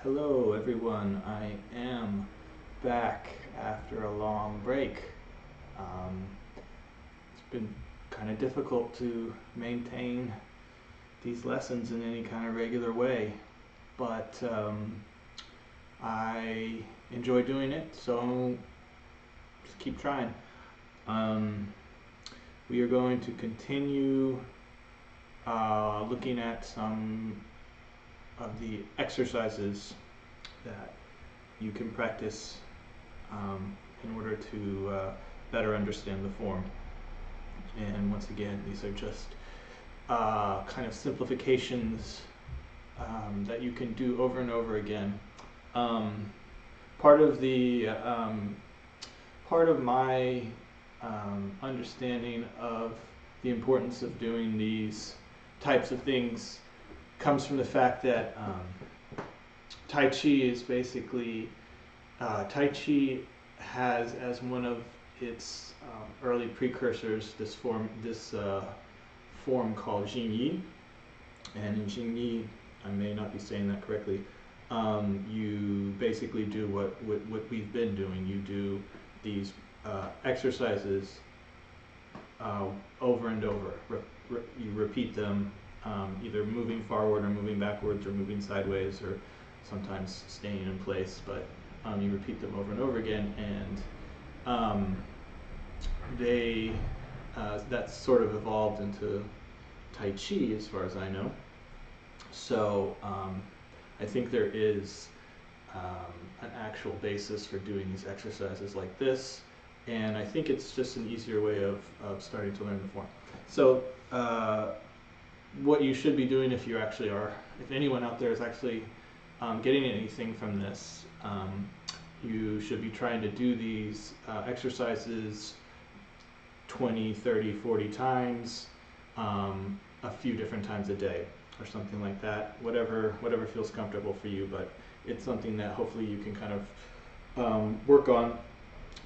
Hello everyone, I am back after a long break. It's been kind of difficult to maintain these lessons in any kind of regular way, but I enjoy doing it, so just keep trying. We are going to continue looking at some of the exercises that you can practice in order to better understand the form. And once again, these are just kind of simplifications that you can do over and over again. Part of my understanding of the importance of doing these types of things comes from the fact that Tai Chi is basically Tai Chi has as one of its early precursors this form called Jing Yi, and in Jing Yi, I may not be saying that correctly. You basically do what we've been doing. You do these exercises over and over. You repeat them, either moving forward or moving backwards or moving sideways or sometimes staying in place, but you repeat them over and over again, and that's sort of evolved into Tai Chi as far as I know. So I think there is an actual basis for doing these exercises like this, and I think it's just an easier way of starting to learn the form. So what you should be doing if anyone out there is actually getting anything from this, you should be trying to do these exercises 20, 30, 40 times, a few different times a day or something like that, whatever feels comfortable for you, but it's something that hopefully you can kind of work on.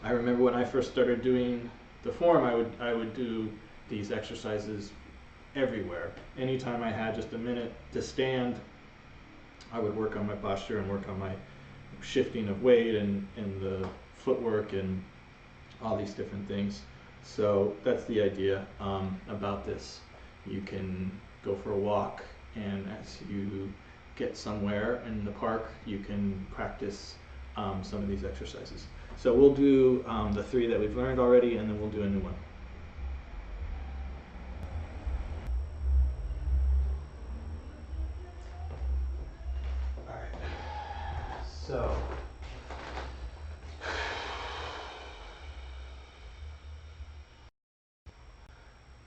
I remember when I first started doing the form, I would do these exercises everywhere. Anytime I had just a minute to stand, I would work on my posture and work on my shifting of weight and the footwork and all these different things. So that's the idea about this. You can go for a walk, and as you get somewhere in the park, you can practice some of these exercises. So we'll do the 3 that we've learned already, and then we'll do a new one. All right. So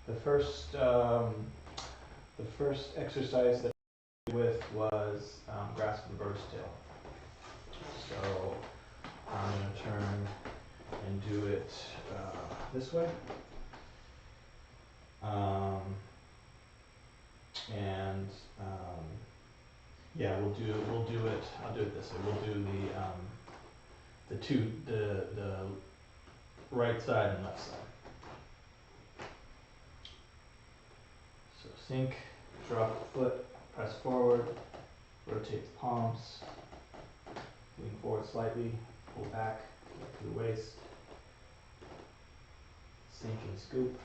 the first exercise that I did with was grasp the bird's tail. So I'm going to turn and do it this way. Yeah, we'll do it. I'll do it this way. We'll do the right side and left side. So sink, drop the foot, press forward, rotate the palms, lean forward slightly, pull back to the waist, sink and scoop,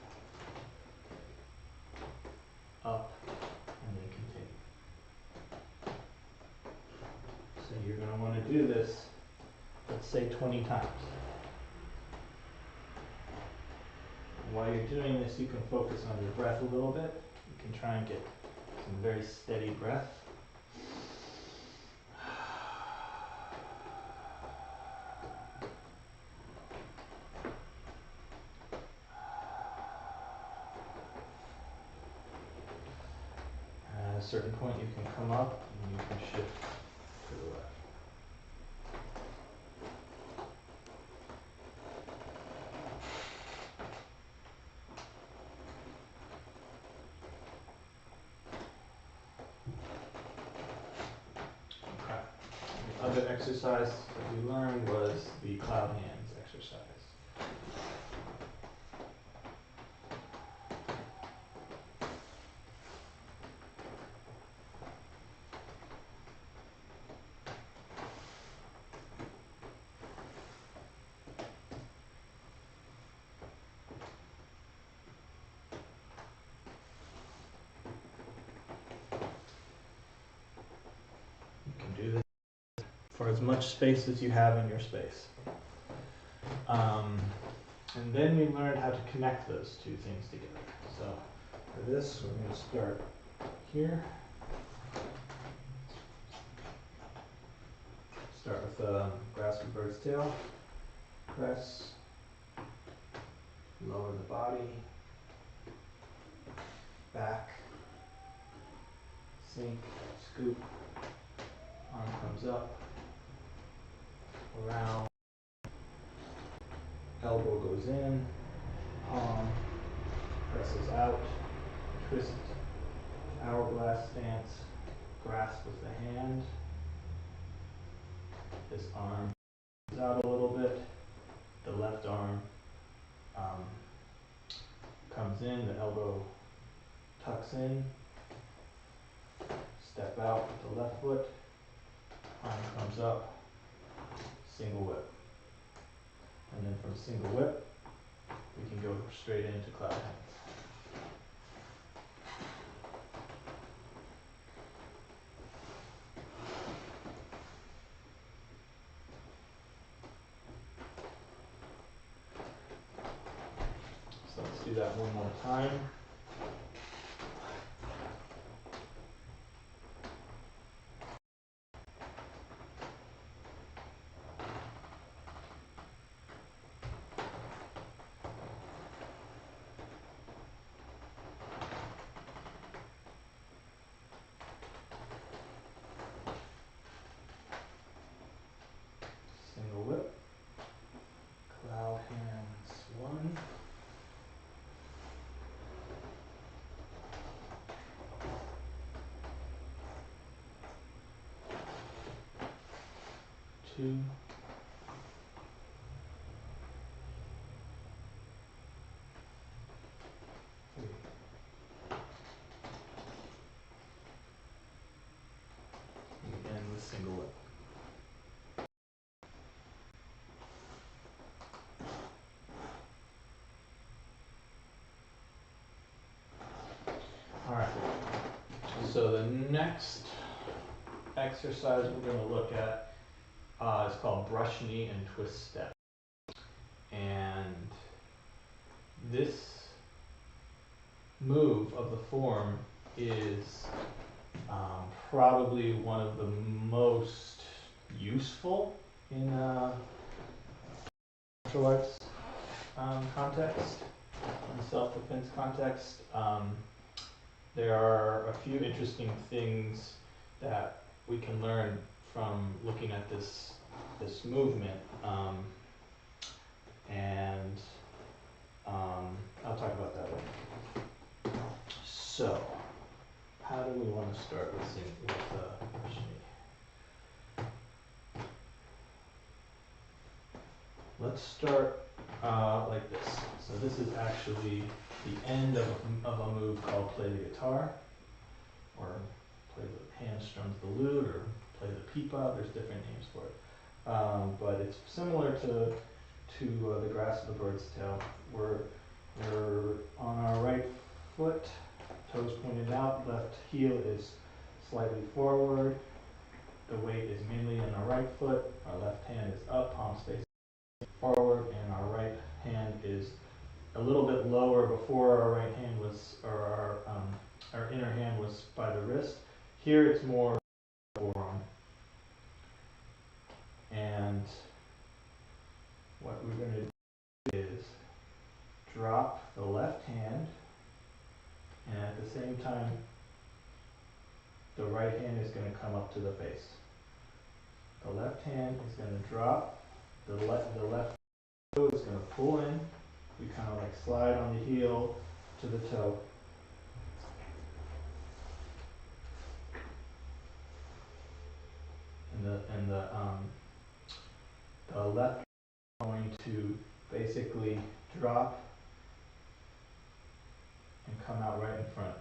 up, and then continue. So you're going to want to do this, let's say 20 times. While you're doing this, you can focus on your breath a little bit. You can try and get some very steady breath. At a certain point, you can come up and you can shift to the left. Okay. The other exercise that we learned was the cloud hands exercise. for as much space as you have in your space. And then we learned how to connect those two things together. So for this, we're going to start here. Start with grasp a bird's tail. Press. Lower the body. Back. Sink. Scoop. Arm comes up. Around. Elbow goes in. Palm presses out. Twist. Hourglass stance. Grasp with the hand. This arm comes out a little bit. The left arm comes in. The elbow tucks in. Step out with the left foot. Arm comes up. Single whip. And then from single whip, we can go straight into cloud hands. So let's do that one more time. Single whip. Cloud hands 1. 2. 3. We end with single whip. Alright, so the next exercise we're going to look at is called brush knee and twist step. And this move of the form is probably one of the most useful in martial arts context, in self-defense context. There are a few interesting things that we can learn from looking at this movement, and I'll talk about that later. So, how do we want to start with brush knee? Let's start like this. So this is actually the end of a move called play the guitar, or play the hand strums the lute, or play the pipa. There's different names for it, but it's similar to the grasp of the bird's tail. We're on our right foot, toes pointed out, left heel is slightly forward. The weight is mainly in our right foot. Our left hand is up, palms facing forward, and our right hand is a little bit lower. Before our right hand was, or our inner hand was by the wrist. Here it's more forearm. And what we're going to do is drop the left hand, and at the same time, the right hand is going to come up to the face. The left hand is going to drop. The left toe is going to pull in. We kind of like slide on the heel to the toe. And the left is going to basically drop and come out right in front.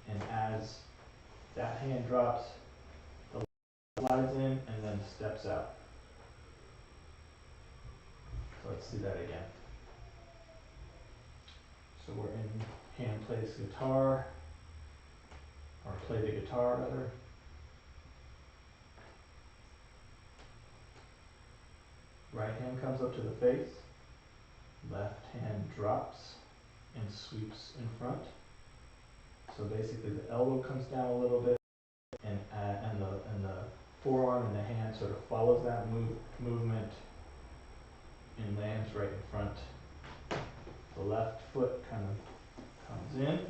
And as that hand drops, the left slides in and then steps out. So let's do that again. So we're in hand plays guitar, or play the guitar rather. Right hand comes up to the face, left hand drops and sweeps in front. So basically the elbow comes down a little bit, and the forearm and the hand sort of follows that movement and lands right in front. The left foot kind of comes in.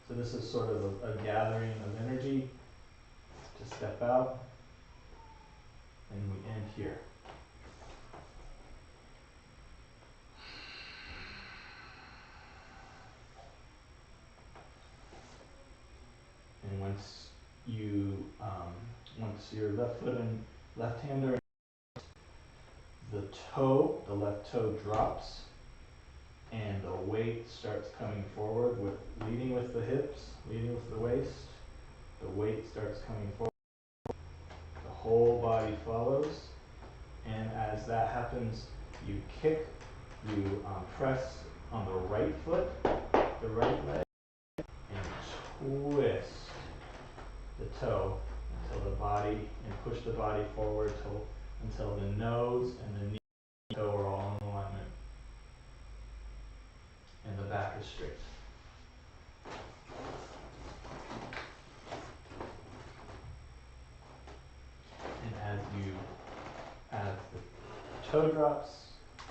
So this is sort of a gathering of energy to step out, and we end here. And once your left foot and left hand are in, the left toe drops, and the weight starts coming forward, leading with the hips, leading with the waist. The weight starts coming forward. The whole body follows, and as that happens, you press on the right foot, the right leg, and twist the toe and push the body forward until the nose and the knee and toe are all in alignment, and the back is straight. And as the toe drops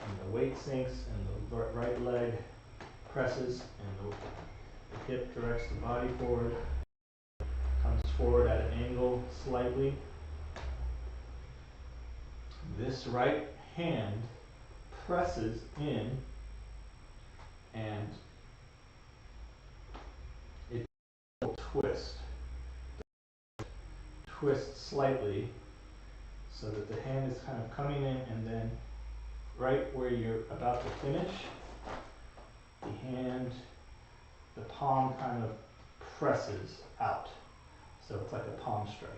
and the weight sinks and the right leg presses and the hip directs the body forward, comes forward at an angle slightly. This right hand presses in, and it will twist slightly, so that the hand is kind of coming in, and then right where you're about to finish, the palm kind of presses out. So it's like a palm strike.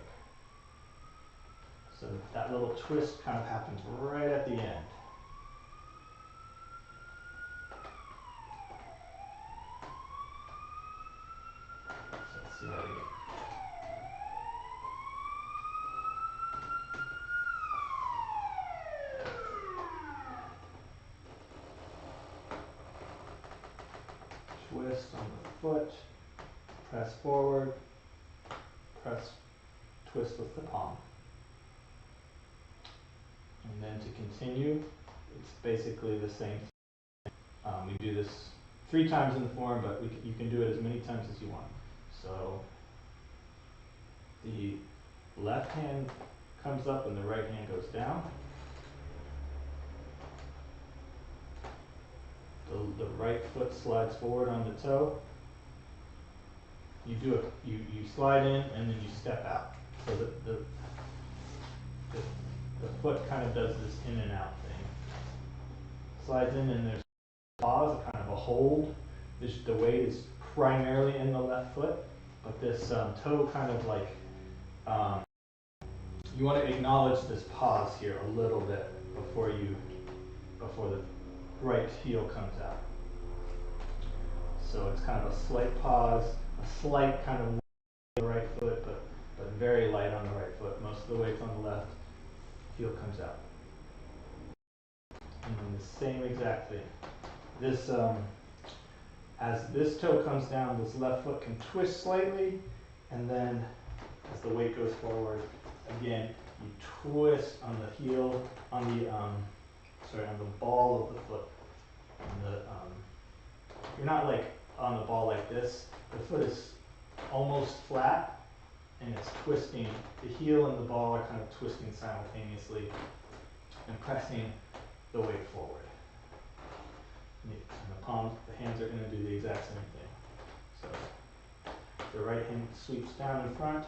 So that little twist kind of happens right at the end. So let's see that again. Twist on the foot, press forward, twist with the palm. And then to continue, it's basically the same thing. We do this 3 times in the form, but you can do it as many times as you want. So the left hand comes up and the right hand goes down. The right foot slides forward on the toe. You slide in and then you step out. So the foot kind of does this in and out thing. Slides in, and there's a pause, kind of a hold. The weight is primarily in the left foot, but this toe kind of like, you want to acknowledge this pause here a little bit before the right heel comes out. So it's kind of a slight pause, a slight kind of on the right foot, but very light on the right foot. Most of the weight's on the left, heel comes out. And then the same exact thing. This, as this toe comes down, this left foot can twist slightly, and then as the weight goes forward, again, you twist on the heel, on the ball of the foot. You're not like on the ball like this. The foot is almost flat, and it's twisting. The heel and the ball are kind of twisting simultaneously and pressing the weight forward. And the hands are going to do the exact same thing. So the right hand sweeps down in front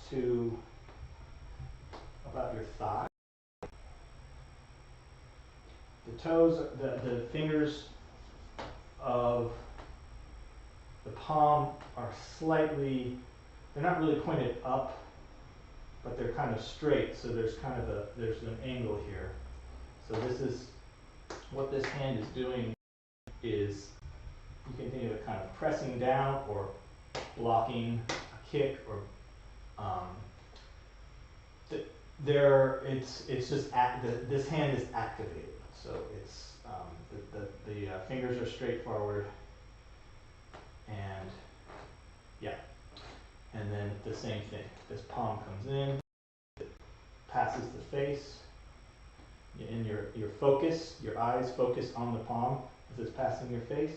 to about your thigh. The toes, the fingers of the palm are slightly, they're not really pointed up, but they're kind of straight, so there's an angle here. So this is, what this hand is doing is, you can think of it kind of pressing down or blocking a kick, or it's just this hand is activated, so it's the fingers are straight forward, and yeah, and then the same thing. This palm comes in, passes the face, and your focus, your eyes focus on the palm as it's passing your face,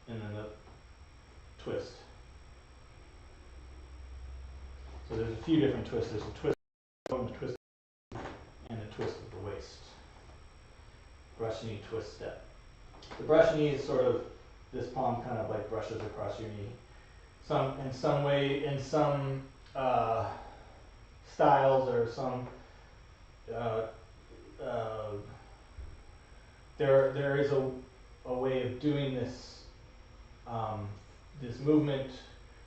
and then the twist. So there's a few different twists. There's a twist and a twist and a twist of the waist. Brush knee twist step. The brush knee is sort of this palm kind of like brushes across your knee. In some way, in some styles or some there is a way of doing this this movement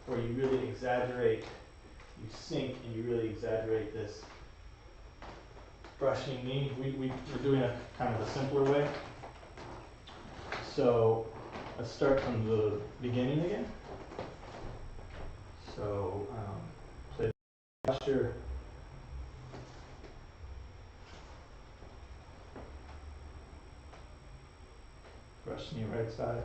where you really exaggerate, you sink and you really exaggerate this brushing knee. We're doing a kind of a simpler way. So let's start from the beginning again. So play the posture. Brush knee right side.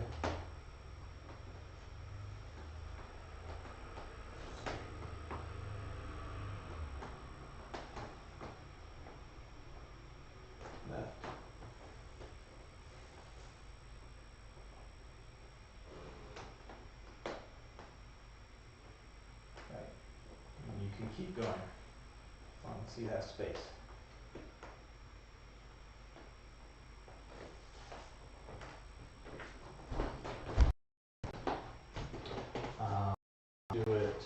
Left. Right. And you can keep going as long as you have space. Do it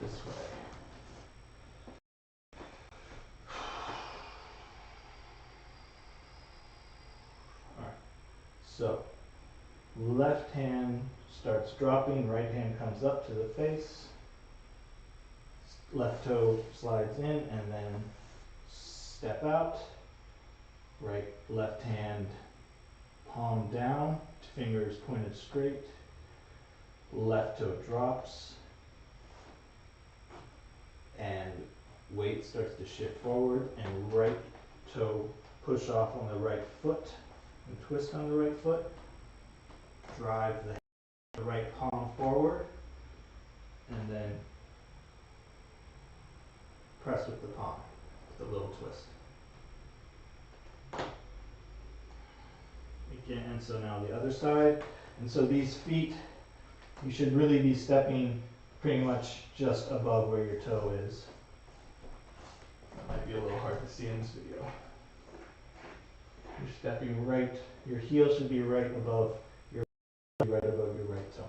this way. All right. So left hand starts dropping, right hand comes up to the face. Left toe slides in and then step out. Left hand palm down, fingers pointed straight. Left toe drops and weight starts to shift forward, and right toe push off on the right foot and twist on the right foot. Drive the right palm forward and then press with the palm, the little twist. Again, and so now the other side. And so these feet, you should really be stepping pretty much just above where your toe is. That might be a little hard to see in this video. You're stepping right, your heel should be right above your right toe.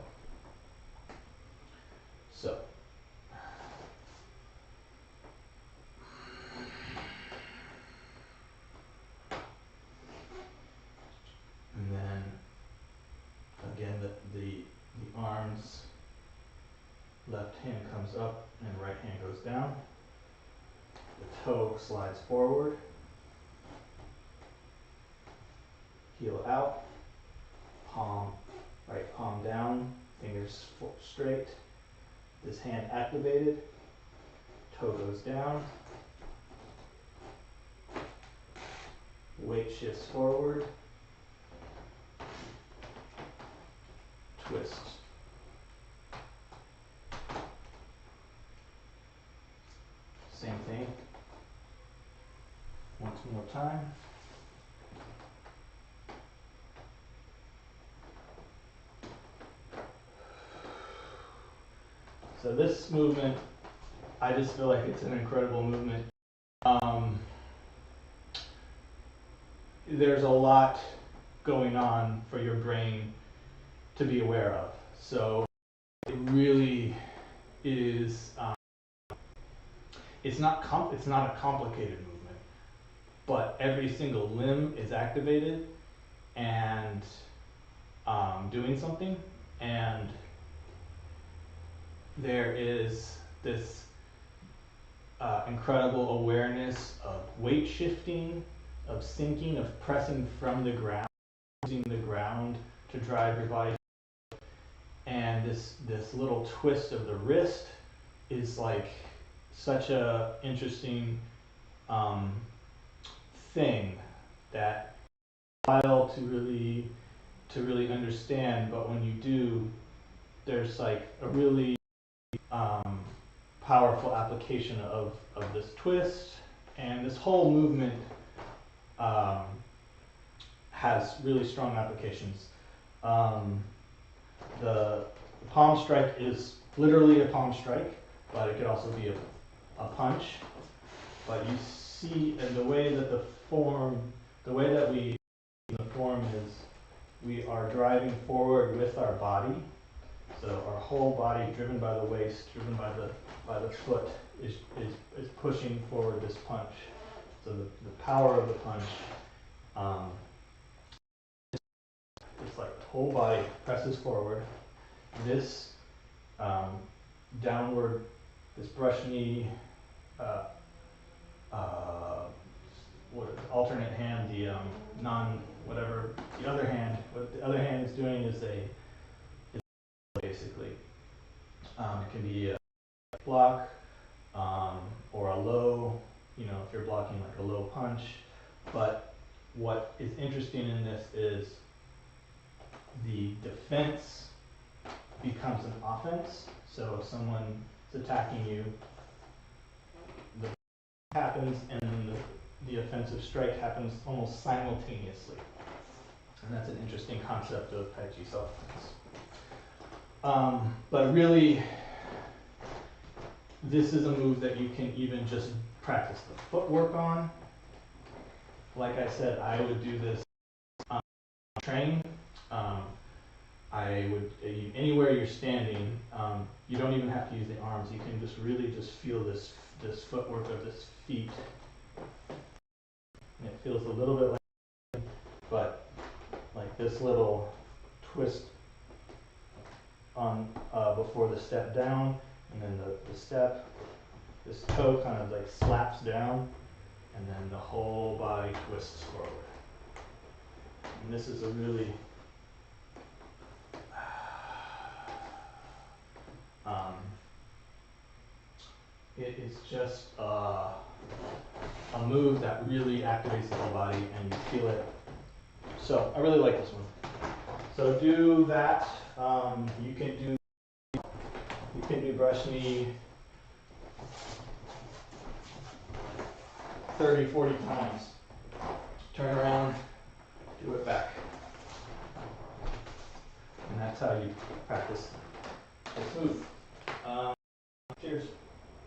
So and then again the arms, left hand comes up and right hand goes down. The toe slides forward, heel out, right palm down, fingers straight, this hand activated, toe goes down, weight shifts forward, twist. Same thing. Once more time. So this movement, I just feel like it's an incredible movement. There's a lot going on for your brain to be aware of. So it really is. It's not a complicated movement, but every single limb is activated and doing something, and there is this incredible awareness of weight shifting, of sinking, of pressing from the ground, using the ground to drive your body. And this little twist of the wrist is like such a interesting thing that while to really understand, but when you do, there's like a really powerful application of this twist, and this whole movement um, has really strong applications. The palm strike is literally a palm strike, but it could also be a punch. But you see, and the way that the form is, we are driving forward with our body. So our whole body, driven by the waist, driven by the foot, is pushing forward this punch. So the power of the punch, it's like the whole body presses forward. This downward, this brush knee, alternate hand, the whatever the other hand. What the other hand is doing is basically. It can be a block or a low, if you're blocking like a low punch. But what is interesting in this is the defense becomes an offense. So if someone is attacking you, the happens and then the offensive strike happens almost simultaneously. And that's an interesting concept of Tai Chi self-defense. But really, this is a move that you can even just practice the footwork on. Like I said, I would do this train. I would, anywhere you're standing, you don't even have to use the arms. You can just really just feel this footwork of this feet. And it feels a little bit like, but like this little twist on before the step down, and then the step, this toe kind of like slaps down, and then the whole body twists forward. And this is a really it is just a move that really activates the whole body, and you feel it. So I really like this one. So do that. You can do brush knee 30, 40 times. Turn around, do it back. And that's how you practice this move.